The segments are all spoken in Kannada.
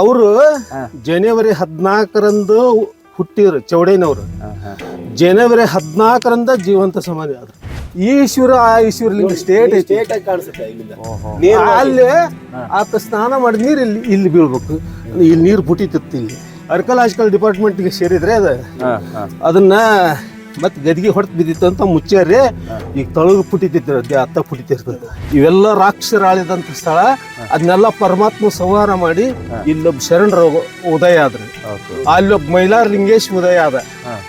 ಅವರು ಜನವರಿ 14ರಂದು ಹುಟ್ಟಿದ್ರು ಚೌಡಯ್ಯನವರು. ಜನವರಿ 14ರಂದ ಜೀವಂತ ಸಮಾಧಿ ಆದ್ರು. ಈಶ್ವರ ಆ ಈಶ್ವರಲಿಂಗ ಸ್ಟೇಟ್ ಐತಿ, ಅಲ್ಲಿ ಆತ ಸ್ನಾನ ಮಾಡಿ ನೀರು ಇಲ್ಲಿ ಬೀಳ್ಬೇಕು. ಇಲ್ಲಿ ನೀರು ಪುಟಿತಿತ್ತು. ಇಲ್ಲಿ ಆರ್ಕಿಯಾಲಜಿಕಲ್ ಡಿಪಾರ್ಟ್ಮೆಂಟ್ಗೆ ಸೇರಿದ್ರೆ ಅದನ್ನ ಮತ್ತೆ ಗದಿಗೆ ಹೊಡೆದು ಬಿದ್ದಿತ್ತು ಅಂತ ಮುಚ್ಚಾರಿ. ಈಗ ತಳಗ ಪುಟಿತಿತ್ತು, ಅತ್ತ ಪುಟಿತಿರ್ತದೆ. ಇವೆಲ್ಲ ರಾಕ್ಷಸರು ಆಳಿದಂಥ ಸ್ಥಳ. ಅದನ್ನೆಲ್ಲ ಪರಮಾತ್ಮ ಸಂಹಾರ ಮಾಡಿ ಇಲ್ಲೊಬ್ಬ ಶರಣರ ಉದಯ ಆದ್ರಿ. ಅಲ್ಲೊಬ್ಬ ಮೈಲಾರ ಲಿಂಗೇಶ್ ಉದಯ ಆದ.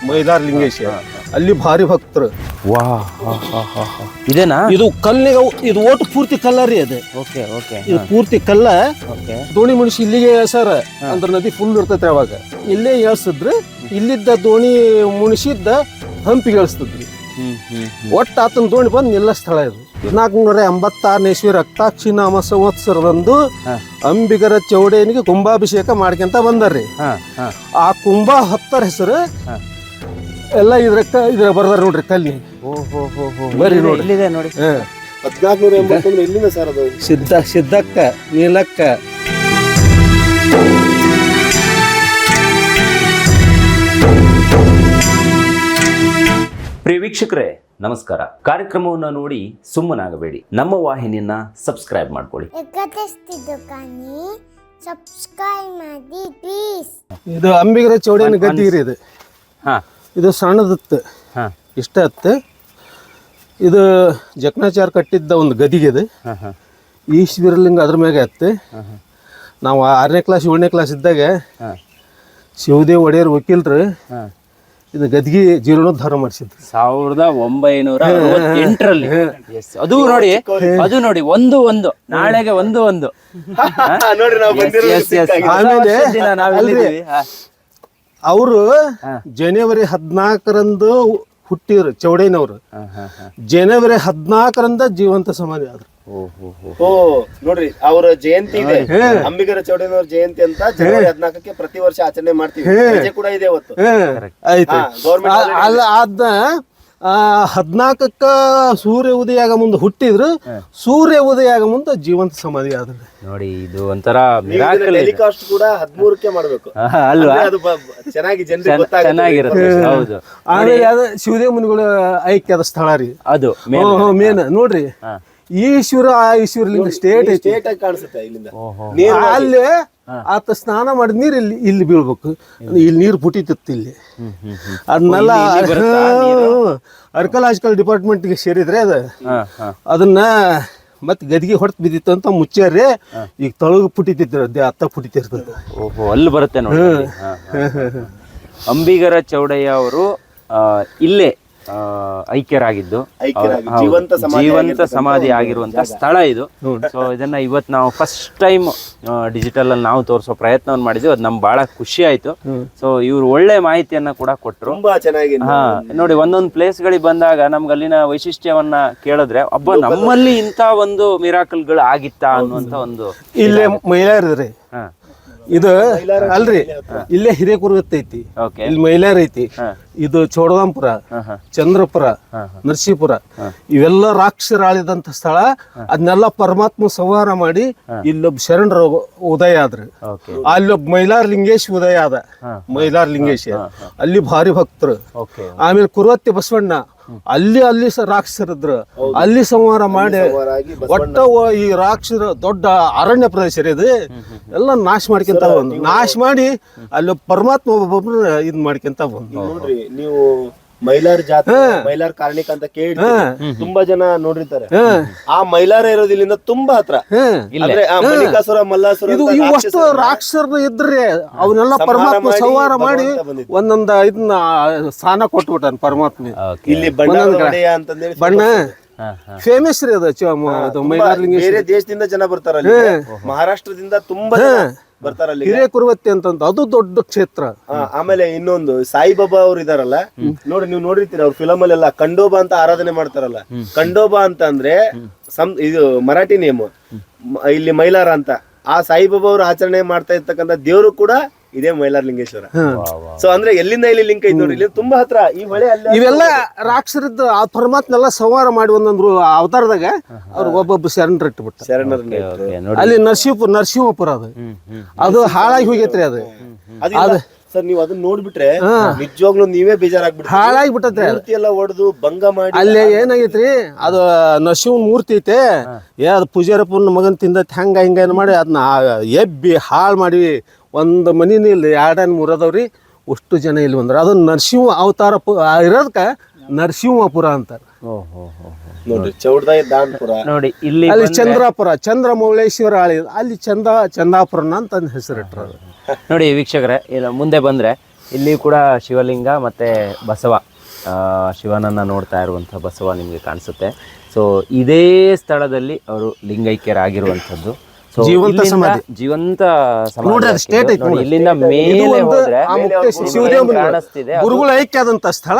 ಮೈಲಾರ ಲಿಂಗೇಶ್ ಅಲ್ಲಿ ಭಾರಿ ಭಕ್ತರು. ಇದೇನಾ ಇದು ಕಲ್ಲಿಗೆ, ಇದು ಓಟು ಪೂರ್ತಿ ಕಲ್ಲ ರೀ. ಅದು ಇದು ಪೂರ್ತಿ ಕಲ್ಲ. ದೋಣಿ ಮುಣಿಸಿ ಇಲ್ಲಿಗೆ ಸರ್ ಅಂದ್ರೆ ನದಿ ಫುಲ್ ಇರ್ತೈತೆ. ಅವಾಗ ಇಲ್ಲೇ ಏಳ್ಸಿದ್ರಿ. ಇಲ್ಲಿದ್ದ ದೋಣಿ ಮುಣಿಸಿದ್ದ ಹಂಪಿಗೆ ಇಳಿಸ್ತದ್ರಿ. ಒಟ್ಟು ಆತನ ದೋಣಿ ಬಂದು ನಿಲ್ಲ ಸ್ಥಳ ಇದು. 1486 ಇಸ್ವಿ ರಕ್ತಾಕ್ಷಿ ನಾಮ ಸಂವತ್ಸರದಂದು ಅಂಬಿಗರ ಚೌಡಯ್ಯನಿಗೆ ಕುಂಭಾಭಿಷೇಕ ಮಾಡ್ಕೊಂತ ಬಂದಾರ್ರಿ. ಆ ಕುಂಭ ಹೊತ್ತರ ಹೆಸರು ಎಲ್ಲ ಇದ್ರ ಬರ್ದಾರ ನೋಡ್ರಿ ಕಲ್ಲಿ. ಬರ್ರಿ ನೋಡಿ ನೋಡಿ. 1489 ಎಲ್ಲಿಂದ ಸರ್ ಅದು? ಸಿದ್ದಕ್ಕ ನೀಲಕ್ಕ. ಪ್ರಿಯ ವೀಕ್ಷಕರೇ ನಮಸ್ಕಾರ. ಕಾರ್ಯಕ್ರಮವನ್ನು ನೋಡಿ ಸುಮ್ಮನಾಗಬೇಡಿ. ನಮ್ಮ ವಾಹಿನಿಯನ್ನ ಸಬ್ಸ್ಕ್ರೈಬ್ ಮಾಡ್ಕೊಳ್ಳಿ. ಇದು ಅಂಬಿಗರ ಚೌಡಯ್ಯನ ಗದ್ದಿ ರೀ. ಇದು ಇದು ಸಣ್ಣದತ್ತು, ಇಷ್ಟ ಹತ್ತು. ಇದು ಜಕಣಾಚಾರ ಕಟ್ಟಿದ್ದ ಒಂದು ಗದಿಗೆ. ಇದು ಈಶ್ವರಲಿಂಗ ಅದ್ರ ಮ್ಯಾಗ ಹತ್ತು. ನಾವು 6ನೇ ಕ್ಲಾಸ್ 7ನೇ ಕ್ಲಾಸ್ ಇದ್ದಾಗ ಶಿವದೇವ್ ಒಡೆಯರ್ ವಕೀಲರು ಇದು ಗದ್ಗಿ ಜೀರ್ಣೋದ್ಧಾರ ಮಾಡಿಸಿದ್ರು 1968ರಲ್ಲಿ. ಅದು ನೋಡಿ, ಅದು ನೋಡಿ, ಒಂದು ನಾಳೆಗೆ ಒಂದು ಆಮೇಲೆ ಅವರು ಜನವರಿ 14ರಂದು ಹುಟ್ಟಿದ್ರು ಚೌಡಯ್ಯನವರು. ಜನವರಿ 14ರಂದ ಜೀವಂತ ಸಮಾಧಿ ಆದ್ರು. ನೋಡ್ರಿ, ಅವರ ಜಯಂತಿ ಇದೆ, ಅಂಬಿಗರ ಚೌಡಯ್ಯನವರ ಜಯಂತಿ ಅಂತ ಜನವರಿ 14ಕ್ಕೆ ಪ್ರತಿ ವರ್ಷ ಆಚರಣೆ ಮಾಡ್ತೀವಿ. ರಜೆ ಕೂಡ ಇದೆ ಅವತ್ತು. ಆಯ್ತು. ಅದ 14ಕ್ಕ ಸೂರ್ಯ ಉದಯ ಆಗ ಮುಂದೆ ಹುಟ್ಟಿದ್ರು. ಸೂರ್ಯ ಉದಯ ಆಗ ಮುಂದೆ ಜೀವಂತ ಸಮಾಧಿ ಆದ್ರು. ನೋಡಿ, ಇದು ಒಂಥರ ಟೆಲಿಕಾಸ್ಟ್ ಕೂಡ 13ಕ್ಕೆ ಮಾಡ್ಬೇಕು ಅಲ್ವಾ? ಅದು ಚೆನ್ನಾಗಿ ಜನರಿಗೆ ಚೆನ್ನಾಗಿರುತ್ತೆ. ಹೌದು. ಆಮೇಲೆ ಅದ ಶಿವದೇವ ಮುನಿಗಳ ಐಕ್ಯದ ಸ್ಥಳ ರೀ ಅದು ಮೇನ್. ನೋಡ್ರಿ, ಈಶ್ವರ ಆ ಈಶ್ವರಲಿಂಗ ಸ್ಟೇಟ್ ಐತಿ. ಕಾಣಿಸುತ್ತೆ ಇಲ್ಲಿಂದ. ಅಲ್ಲಿ ಆತ ಸ್ನಾನ ಮಾಡಿ ನೀರು ಇಲ್ಲಿ ಬೀಳ್ಬೇಕು. ಇಲ್ಲಿ ನೀರು ಪುಟಿತಿತ್ತು. ಇಲ್ಲಿ ಅದನ್ನೆಲ್ಲ ಆರ್ಕಿಯಾಲಜಿಕಲ್ ಡಿಪಾರ್ಟ್ಮೆಂಟ್ಗೆ ಸೇರಿದ್ರೆ ಅದನ್ನ ಮತ್ತೆ ಗದಿಗೆ ಹೊಡೆದು ಬಿದ್ದಿತ್ತು ಅಂತ ಮುಚ್ಚಾರಿ. ಈಗ ತಳಗ ಪುಟಿತಿತ್ತು, ಅತ್ತ ಪುಟಿತಿರ್ತದೆ. ಅಲ್ಲಿ ಬರುತ್ತೆ ನೋಡಿ. ಅಂಬಿಗರ ಚೌಡಯ್ಯ ಅವರು ಇಲ್ಲೇ ಐಕ್ಯರಾಗಿದ್ದು ಜೀವಂತ ಸಮಾಧಿ ಆಗಿರುವಂತ ಸ್ಥಳ ಇದು. ಸೊ ಇದನ್ನ ಇವತ್ತು ನಾವು ಫಸ್ಟ್ ಟೈಮ್ ಡಿಜಿಟಲ್ ಅಲ್ಲಿ ನಾವು ತೋರಿಸೋ ಪ್ರಯತ್ನವನ್ನು ಮಾಡಿದ್ವಿ. ಅದು ನಮ್ಗೆ ಬಹಳ ಖುಷಿ ಆಯ್ತು. ಸೊ ಇವ್ರು ಒಳ್ಳೆ ಮಾಹಿತಿಯನ್ನ ಕೂಡ ಕೊಟ್ರು. ನೋಡಿ, ಒಂದೊಂದು ಪ್ಲೇಸ್ ಗಳಿಗೆ ಬಂದಾಗ ನಮ್ಗೆ ಅಲ್ಲಿನ ವೈಶಿಷ್ಟ್ಯವನ್ನ ಕೇಳಿದ್ರೆ ಅಬ್ಬ ನಮ್ಮಲ್ಲಿ ಇಂತ ಒಂದು ಮಿರಾಕಲ್ಗಳು ಆಗಿತ್ತಾ ಅನ್ನುವಂತ ಒಂದು. ಇಲ್ಲೇ ಮೈಲಾರದ್ರಿ. ಇದು ಅಲ್ರಿ, ಇಲ್ಲೇ ಹಿರೇಕುರ್ಗತ್ ಐತಿ, ಇಲ್ಲಿ ಮೈಲಾರ ಐತಿ, ಇದು ಚೋಡದಾಂಪುರ, ಚಂದ್ರಪುರ, ನರಸೀಪುರ, ಇವೆಲ್ಲ ರಾಕ್ಷಸರು ಆಳಿದಂತ ಸ್ಥಳ. ಅದನ್ನೆಲ್ಲ ಪರಮಾತ್ಮ ಸಂಹಾರ ಮಾಡಿ ಇಲ್ಲೊಬ್ಬ ಶರಣರ ಉದಯ ಆದ್ರಿ. ಅಲ್ಲೊಬ್ಬ ಮೈಲಾರ ಲಿಂಗೇಶ್ ಉದಯ ಆದ. ಮೈಲಾರ ಲಿಂಗೇಶ್ ಅಲ್ಲಿ ಭಾರಿ ಭಕ್ತರು. ಆಮೇಲೆ ಕುರುವತ್ತಿ ಬಸವಣ್ಣ ಅಲ್ಲಿ ರಾಕ್ಷಸರಿದ್ರು. ಅಲ್ಲಿ ಸಂಹಾರ ಮಾಡಿ ಒಟ್ಟ ಈ ರಾಕ್ಷಸರ ದೊಡ್ಡ ಅರಣ್ಯ ಪ್ರದೇಶ ರೀ. ಇದು ಎಲ್ಲ ನಾಶ ಮಾಡ್ಕೊಂತ ಬಂದು ನಾಶ ಮಾಡಿ ಅಲ್ಲಿ ಪರಮಾತ್ಮ ಒಬ್ಬೊಬ್ರು ಇದ್ ಮಾಡ್ಕೊಂತ ಬಂದು. ನೋಡ್ರಿ, ನೀವು ಮೈಲಾರ ಜಾತ್ರೆ, ಮೈಲಾರ ಕಾರ್ಣಿಕ ಅಂತ ಕೇಳಿ ತುಂಬಾ ಜನ ನೋಡಿರ್ತಾರೆ. ಆ ಮೈಲಾರ ಇರೋದು ಇಲ್ಲಿಂದ ತುಂಬಾ ಹತ್ರ. ಅಂದ್ರೆ ಮಲ್ಲಿಕಾಸುರ, ಮಲ್ಲಾಸುರ ಇವಷ್ಟು ರಾಕ್ಷಸರು ಇದ್ರಿ. ಅವನ್ನೆಲ್ಲ ಪರಮಾತ್ಮ ಸಂಹಾರ ಮಾಡಿ ಒಂದೊಂದ ಇದನ್ನ ಸ್ಥಾನ ಕೊಟ್ಬಿಟ್ಟಾನ ಪರಮಾತ್ಮ. ಇಲ್ಲಿ ಬಣ್ಣ ಫೇಮಸ್ ರೀ ಅದು. ಮೈಲಾರ ಲಿಂಗೇಶ್ ಬೇರೆ ದೇಶದಿಂದ ಜನ ಬರ್ತಾರ, ಮಹಾರಾಷ್ಟ್ರದಿಂದ ತುಂಬಾ ಬರ್ತಾರ. ಹಿರೇಕುರ್ವತ್ತಿ ಅಂತ ಅದು ದೊಡ್ಡ ಕ್ಷೇತ್ರ. ಆಮೇಲೆ ಇನ್ನೊಂದು ಸಾಯಿಬಾಬಾ ಅವ್ರು ಇದಾರಲ್ಲ, ನೋಡಿ, ನೀವು ನೋಡಿರ್ತೀರ ಅವ್ರ ಫಿಲಮ್ ಅಲ್ಲೆಲ್ಲ ಖಂಡೋಬಾ ಅಂತ ಆರಾಧನೆ ಮಾಡ್ತಾರಲ್ಲ. ಖಂಡೋಬಾ ಅಂತ ಅಂದ್ರೆ ಇದು ಮರಾಠಿ ನೇಮ್, ಇಲ್ಲಿ ಮೈಲಾರ ಅಂತ. ಆ ಸಾಯಿಬಾಬಾ ಅವರು ಆಚರಣೆ ಮಾಡ್ತಾ ಇರ್ತಕ್ಕಂಥ ದೇವರು ಕೂಡ ಇದೇ ಮೈಲಾರ್ ಲಿಂಗೇಶ್ವರ. ಸೊ ಅಂದ್ರೆ ಎಲ್ಲಿಂದ ಇಲ್ಲಿ ಲಿಂಕ್ ಐತಿ ನೋಡಿ, ಇಲ್ಲಿ ತುಂಬಾ ಹತ್ರ ಈ ಹೊಳೆ. ಅಲ್ಲಿ ಇವೆಲ್ಲ ರಾಕ್ಷಸರಿದ್ದ ಆ ಪರಮಾತ್ಮ ಎಲ್ಲ ಸಂಹಾರ ಮಾಡಿ ಒಂದೊಂದ್ರು ಅವತಾರದಾಗ ಅವ್ರು ಒಬ್ಬೊಬ್ಬ ಶರಣರು ಇಟ್ಬಿಟ್ಟ. ಅಲ್ಲಿ ನರಸಿಂಹಪುರ ಅದು ಹಾಳಾಗಿ ಹೋಗೈತ್ರಿ. ಅದು ಸರ್ ನೀವು ಅದನ್ನ ನೋಡ್ಬಿಟ್ರೆ ನಿಜವಾಗ್ಲೂ ನೀವೇ ಬೇಜಾರಾಗ್ಬಿಟ್ಟು ಹಾಳಾಗಿಬಿಟ್ಟತ್ರಿ. ಮೂರ್ತಿ ಎಲ್ಲ ಹೊಡೆದು ಭಂಗ ಮಾಡಿ. ಅಲ್ಲಿ ಏನಾಗೈತ್ರಿ, ಅದು ನರಸಿಂಹನ ಮೂರ್ತಿ ಐತೆ, ಅದು ಪೂಜಾರಪ್ಪನ ಮಗನ್ ತಿಂದೈತಿ, ಹಂಗ ಹಿಂಗ ಏನ್ ಮಾಡಿ ಅದನ್ನ ಎಬ್ಬಿ ಹಾಳು ಮಾಡಿ ಒಂದು ಮನಿನ ಇಲ್ಲಿ 2-3 ಅದಾವ್ರಿ. ಅಷ್ಟು ಜನ ಇಲ್ಲಿ ಬಂದ್ರ. ಅದು ನರಸಿಂಹ ಅವತಾರ ಇರೋದಕ್ಕ ನರಸಿಂಹಪುರ ಅಂತಾರ ನೋಡ್ರಿ. ಚೌಡದಾಯ ದಾನ್ಪುರ ನೋಡಿ, ಇಲ್ಲಿ ಅಲ್ಲಿ ಚಂದ್ರಾಪುರ, ಚಂದ್ರಮೌಳೇಶ್ವರ ಆಳಿ, ಅಲ್ಲಿ ಚಂದಾಪುರನ ಅಂತ ಹೆಸರಿಟ್ರ. ನೋಡಿ ವೀಕ್ಷಕರೇ, ಇಲ್ಲ ಮುಂದೆ ಬಂದ್ರೆ ಇಲ್ಲಿ ಕೂಡ ಶಿವಲಿಂಗ ಮತ್ತೆ ಬಸವ, ಶಿವನನ್ನ ನೋಡ್ತಾ ಇರುವಂಥ ಬಸವ ನಿಮಗೆ ಕಾಣಿಸುತ್ತೆ. ಸೊ ಇದೇ ಸ್ಥಳದಲ್ಲಿ ಅವರು ಲಿಂಗೈಕ್ಯರಾಗಿರುವಂಥದ್ದು. ಜೀವಂತ ಸಮಾಧಿ, ಜೀವಂತ ನೋಡ್ರಿ ಅದು ಸ್ಟೇಟ್ ಐತಿ. ಇಲ್ಲಿಂದ ಮೇಲೆ ಹೋದ್ರೆ ಕಾಣಿಸ್ತಿದೆ. ಗುರುಗಳ ಐಕ್ಯ ಆದಂತ ಸ್ಥಳ,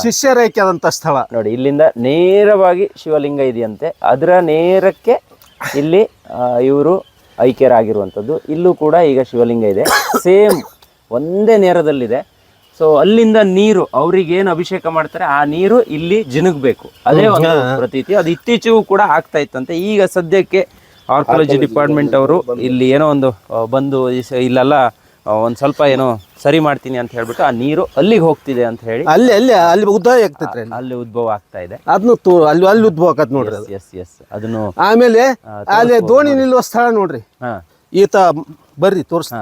ಶಿಷ್ಯರ ಐಕ್ಯ ಆದಂತ ಸ್ಥಳ. ನೋಡಿ, ಇಲ್ಲಿಂದ ನೇರವಾಗಿ ಶಿವಲಿಂಗ ಇದೆಯಂತೆ, ಅದರ ನೇರಕ್ಕೆ ಇಲ್ಲಿ ಇವರು ಐಕ್ಯರಾಗಿರುವಂಥದ್ದು. ಇಲ್ಲೂ ಕೂಡ ಈಗ ಶಿವಲಿಂಗ ಇದೆ, ಸೇಮ್ ಒಂದೇ ನೇರದಲ್ಲಿದೆ. ಸೊ ಅಲ್ಲಿಂದ ನೀರು ಅವ್ರಿಗೇನು ಅಭಿಷೇಕ ಮಾಡ್ತಾರೆ ಆ ನೀರು ಇಲ್ಲಿ ಜಿನುಗ್ಬೇಕು, ಅದೇ ಒಂದು ಪ್ರತೀತಿ. ಅದು ಇತ್ತೀಚೆಗೂ ಕೂಡ ಆಗ್ತಾ ಇತ್ತಂತೆ. ಈಗ ಸದ್ಯಕ್ಕೆ ಆರ್ಕಿಯಾಲಜಿ ಡಿಪಾರ್ಟ್ಮೆಂಟ್ ಅವರು ಇಲ್ಲಿ ಏನೋ ಒಂದು ಬಂದು ಇಲ್ಲೆಲ್ಲ ಒಂದು ಸ್ವಲ್ಪ ಏನೋ ಸರಿ ಮಾಡ್ತೀನಿ ಅಂತ ಹೇಳ್ಬಿಟ್ಟು ಆ ನೀರು ಅಲ್ಲಿಗೆ ಹೋಗ್ತಿದೆ ಅಂತ ಹೇಳಿ ಅಲ್ಲಿ ಉದ್ಭವ ಆಗ್ತೈತ್ರಿ, ಅಲ್ಲಿ ಉದ್ಭವ ಆಗ್ತಾ ಇದೆ. ಅದನ್ನು ಅಲ್ಲಿ ಉದ್ಭವ ಆಗತ್ ನೋಡ್ರಿ. ಎಸ್ ಅದನ್ನು ಆಮೇಲೆ ಅಲ್ಲಿ ದೋಣಿ ನಿಲ್ಲುವ ಸ್ಥಳ ನೋಡ್ರಿ. ಈತ ಬರ್ರಿ ತೋರ್ಸ.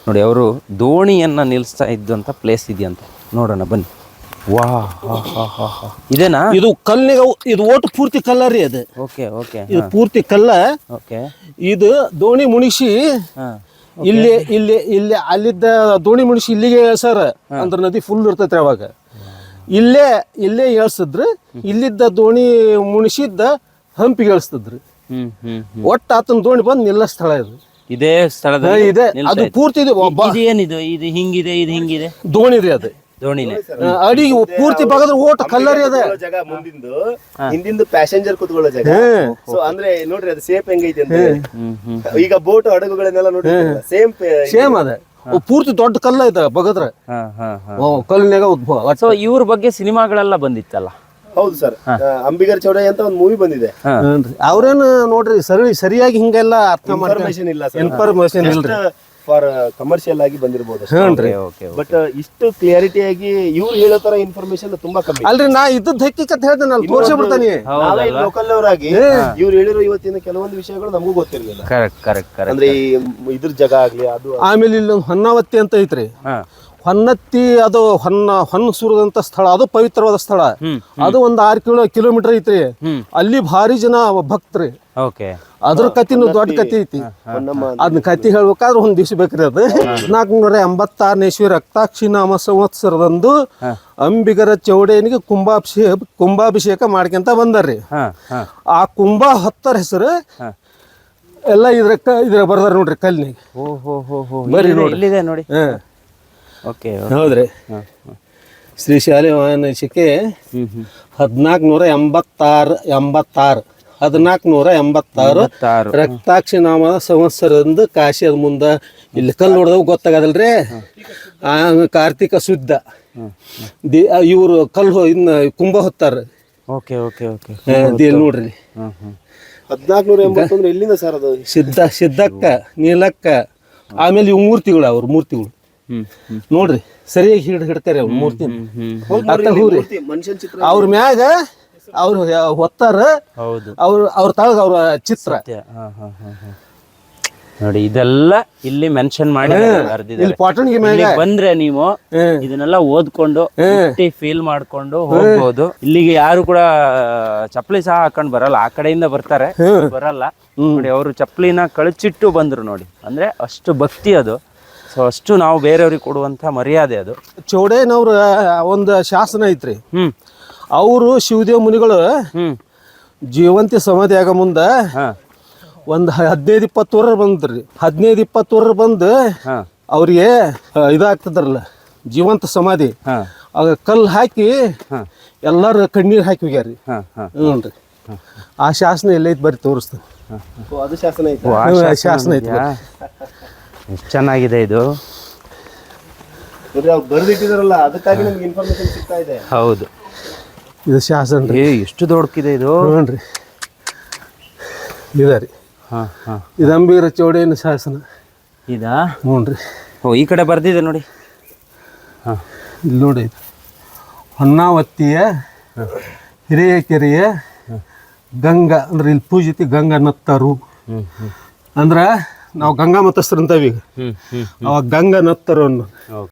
ನೋಡಿ, ಅವರು ದೋಣಿಯನ್ನ ನಿಲ್ಲಿಸ್ತಾ ಇದ್ದಂತ ಪ್ಲೇಸ್ ಇದೆಯಂತ, ನೋಡೋಣ ಬನ್ನಿ. ವಾ, ಇದೇನಾ? ಇದು ಕಲ್ಲಿಗೆ, ಇದು ಓಟು ಪೂರ್ತಿ ಕಲ್ಲ ರೀ. ಅದು ಇದು ಪೂರ್ತಿ ಕಲ್ಲ. ಇದು ದೋಣಿ ಮುಣಿಸಿ ಇಲ್ಲಿ ಇಲ್ಲಿ ಇಲ್ಲಿ ಅಲ್ಲಿದ್ದ ದೋಣಿ ಮುಣಿಸಿ ಇಲ್ಲಿಗೆ ಸರ್ ಅಂದ್ರೆ ನದಿ ಫುಲ್ ಇರ್ತೈತ್ರಿ. ಅವಾಗ ಇಲ್ಲೇ ಏಳ್ಸಿದ್ರು. ಇಲ್ಲಿದ್ದ ದೋಣಿ ಮುಣಿಸಿದ್ದ ಹಂಪಿಗೆ ಏಳ್ಸ್ತದ್ರಿ. ಒಟ್ಟು ಆತನ ದೋಣಿ ಬಂದು ನಿಲ್ಲ ಸ್ಥಳ ಇದು. ಇದೇ ಸ್ಥಳದಲ್ಲಿ ಇದೆ. ಅದು ಪೂರ್ತಿ ಏನಿದು, ಇದು ಹಿಂಗಿದೆ, ಇದು ಹಿಂಗಿದೆ ದೋಣಿ ರೀ. ಅದು ದೋಣಿನೇ ಅಡಿಗೆ ಪೂರ್ತಿ ಬಗದ್ರ ಓಟ್ ಕಲ್ಲರಿ ಅದ. ಜಾಗ ಮುಂದಿಂದು, ಹಿಂದಿಂದು ಪ್ಯಾಸೆಂಜರ್ ಕೂತ್ಕೊಳ್ಳೋ ಜಾಗ. ಸೊ ಅಂದ್ರೆ ನೋಡ್ರಿ ಅದು ಸೇಫ್ ಹೆಂಗೈತಿ ಅಂತ. ಈಗ ಬೋಟ್ ಹಡಗುಗಳನ್ನೆಲ್ಲ ನೋಡಿ ಸೇಮ್ ಅದ. ಪೂರ್ತಿ ದೊಡ್ಡ ಕಲ್ಲ ಐತ ಬಗದ್ರ, ಕಲ್ಲಿನಾಗ ಉದ್ಭವ. ಸೊ ಇವ್ರ ಬಗ್ಗೆ ಸಿನಿಮಾಗಳೆಲ್ಲ ಬಂದಿತ್ತಲ್ಲ. ಹೌದು ಸರ್, ಅಂಬಿಗರ್ ಚೌಡಯ್ಯ ಅಂತ ಒಂದು ಮೂವಿ ಬಂದಿದೆ. ಅವ್ರೇನು ನೋಡ್ರಿ ಸರಿಯಾಗಿ ಹಿಂಗೆಲ್ಲ ಅರ್ಥ ಇನ್ಫಾರ್ಮೇಶನ್ ಇಲ್ಲ, ಇನ್ಫಾರ್ಮೇಶನ್ ಇಲ್ರಿ. ಫಾರ್ ಕಮರ್ಷಿಯಲ್ ಆಗಿ ಬಂದಿರಬಹುದು. ಬಟ್ ಇಷ್ಟು ಕ್ಲಿಯರಿಟಿ ಆಗಿ ಇವ್ರು ಹೇಳೋ ತರ ಇನ್ಫಾರ್ಮೇಶನ್ ತುಂಬಾ ಕಮ್ಮಿ ಅಲ್ರಿ. ನಾ ಇದ್ದದ್ದು ಹಕ್ಕಿಕತ್ ಹೇಳ್ತೇನೆ, ಅಲ್ಲಿ ತೋರ್ಸಿ ಬಿಡ್ತಾನೆ. ಲೋಕಲ್ ಅವರಾಗಿ ಇವ್ರು ಹೇಳಿರೋ ಇವತ್ತಿನ ಕೆಲವೊಂದು ವಿಷಯಗಳು ನಮಗೂ ಗೊತ್ತಿರಲಿಲ್ಲ. ಅಂದ್ರೆ ಇದ್ರ ಜಾಗ ಆಗ್ಲಿ ಅದು. ಆಮೇಲೆ ಇಲ್ಲೊಂದು ಹೊನ್ನಾವತಿ ಅಂತ ಐತ್ರಿ. ಹೊನ್ನತ್ತಿ, ಅದು ಹೊನ್ನ ಸುರದಂತ ಸ್ಥಳ, ಅದು ಪವಿತ್ರವಾದ ಸ್ಥಳ. ಅದು ಒಂದು 6 ಕಿಲೋಮೀಟರ್ ಐತ್ರಿ. ಅಲ್ಲಿ ಭಾರಿ ಜನ ಭಕ್ತರಿ. ಅದ್ರ ಕತಿನೂ ದೊಡ್ಡ ಕತಿ ಐತಿ. ಅದನ್ನ ಕತಿ ಹೇಳ್ಬೇಕಾದ್ರೆ ಒಂದ್ ದಿವ್ಸ ಬೇಕ್ರಿ. ಅದು 1486ನೇ ಇಸ್ವಿ ರಕ್ತಾಕ್ಷಿ ನಾಮ ಸಂವತ್ಸರದಂದು ಅಂಬಿಗರ ಚೌಡಯ್ಯನಿಗೆ ಕುಂಭಾಭಿಷೇಕ ಮಾಡ್ಕೊಂತ ಬಂದಾರ್ರಿ. ಆ ಕುಂಭ ಹೊತ್ತರ ಹೆಸರು ಎಲ್ಲ ಇದ್ರ ಬರ್ದಾರ ನೋಡ್ರಿ ಕಲ್ಲಿನಾಗ. ಬರೀ ನೋಡಿ. ಹೌದ್ರಿ. ಶ್ರೀ ಶಾಲಿವಾಹನಶಿಕೆ 1486 ರಕ್ತಾಕ್ಷಿ ನಾಮದ ಸಂವತ್ಸರದಿಂದ ಕಾಶಿ. ಅದ ಮುಂದ ಇಲ್ಲಿ ಕಲ್ಲು ನೋಡಿದಾಗ ಗೊತ್ತಾಗದಲ್ರಿ. ಕಾರ್ತಿಕ ಶುದ್ಧ ಇವ್ರು ಕಲ್ಲು ಇನ್ನ ಕುಂಭ ಹೊತ್ತಾರ. ನೋಡ್ರಿ 1480 ಎಲ್ಲಿಂದ ಸರ್ ಅದು? ಸಿದ್ದಕ್ಕ, ನೀಲಕ್ಕ. ಆಮೇಲೆ ಇವು ಮೂರ್ತಿಗಳು, ಅವ್ರ ಮೂರ್ತಿಗಳು ನೋಡ್ರಿ. ಸರಿಯಾಗಿ ಹಿಡ್ತಾರೆ ಅವ್ರ ಮೂರ್ತಿ. ಅವ್ರ ಮ್ಯಾಗ ಅವ್ರು ಹೊತ್ತಾರ, ಅವ್ರ ತಳಗ ಅವ್ರ ಚಿತ್ರ ನೋಡಿ. ಇದೆಲ್ಲ ಇಲ್ಲಿ ಮೆನ್ಷನ್ ಮಾಡಿ ಬಂದ್ರೆ ನೀವು ಇದನ್ನೆಲ್ಲ ಓದ್ಕೊಂಡು ಫೀಲ್ ಮಾಡ್ಕೊಂಡು ಹೋಗ್ಬೋದು. ಇಲ್ಲಿಗೆ ಯಾರು ಕೂಡ ಚಪ್ಪಲಿ ಸಹ ಹಾಕೊಂಡ್ ಬರಲ್ಲ, ಆ ಕಡೆಯಿಂದ ಬರ್ತಾರೆ, ಬರಲ್ಲ. ನೋಡಿ, ಅವರು ಚಪ್ಪಲಿನ ಕಳಚಿಟ್ಟು ಬಂದ್ರು ನೋಡಿ. ಅಂದ್ರೆ ಅಷ್ಟು ಭಕ್ತಿ ಅದು. ಸೊ ಅಷ್ಟು ನಾವು ಬೇರೆಯವ್ರಿಗೆ ಕೊಡುವಂತ ಮರ್ಯಾದೆ ಅದು. ಚೌಡಯ್ಯನವ್ರ ಒಂದು ಶಾಸನ ಐತ್ರಿ. ಅವರು ಶಿವದೇವ ಮುನಿಗಳು ಜೀವಂತಿ ಸಮಾಧಿ ಆಗ ಮುಂದ ಒಂದು 15-20 ವರ್ಷ ಬಂದ್ರಿ. 15-20 ವರ್ಷ ಬಂದು ಅವ್ರಿಗೆ ಇದಾಗ್ತದ್ರಲ್ಲ ಜೀವಂತ ಸಮಾಧಿ. ಆಗ ಕಲ್ಲು ಹಾಕಿ ಎಲ್ಲಾರು ಕಣ್ಣೀರ್ ಹಾಕಿ ಹೋಗ್ಯಾರಿ. ಹ್ಞೂನ್ರಿ. ಆ ಶಾಸನ ಎಲ್ಲೈತಿ ಬರ್ರಿ ತೋರಿಸ್ತೇನೆ. ಅದು ಶಾಸನ ಐತಿ. ಶಾಸನ ಐತಿ. ಎಷ್ಟು ಚೆನ್ನಾಗಿದೆ ಇದು. ನೋಡ್ರಿ ಅವ್ರು ಬರ್ದಿಟ್ಟಿದಾರಲ್ಲ ಅದಕ್ಕಾಗಿ ನಮ್ಗೆ ಇನ್ಫಾರ್ಮೇಶನ್ ಸಿಗ್ತಾ ಇದೆ. ಹೌದು. ಇದು ಶಾಸನ ರೀ. ಎಷ್ಟು ದೊಡ್ಡಕಿದೆ ಇದು. ನೋಡ್ರಿ ಇದ ರೀ. ಹಾಂ ಹಾಂ. ಇದು ಅಂಬಿಗರ ಚೌಡೇನ ಶಾಸನ. ಇದಾ? ನೋಡ್ರಿ. ಓ, ಈ ಕಡೆ ಬರ್ದಿದೆ ನೋಡಿ. ಹಾಂ, ಇಲ್ಲಿ ನೋಡಿ. ಹೊನ್ನಾವತ್ತಿಯ ಹಿರಿಯಕೆರೆಯ ಗಂಗಾ ಅಂದ್ರೆ ಇಲ್ಲಿ ಪೂಜಿತಿ ಗಂಗಾ ನತ್ತರು ಅಂದ್ರ ನಾವು ಗಂಗಾ ಮತಸ್ಥರು ಅಂತೇವಿ. ಈಗ ಅವಾಗ ಗಂಗಾ ನತ್ತರು ಅನ್ನೋ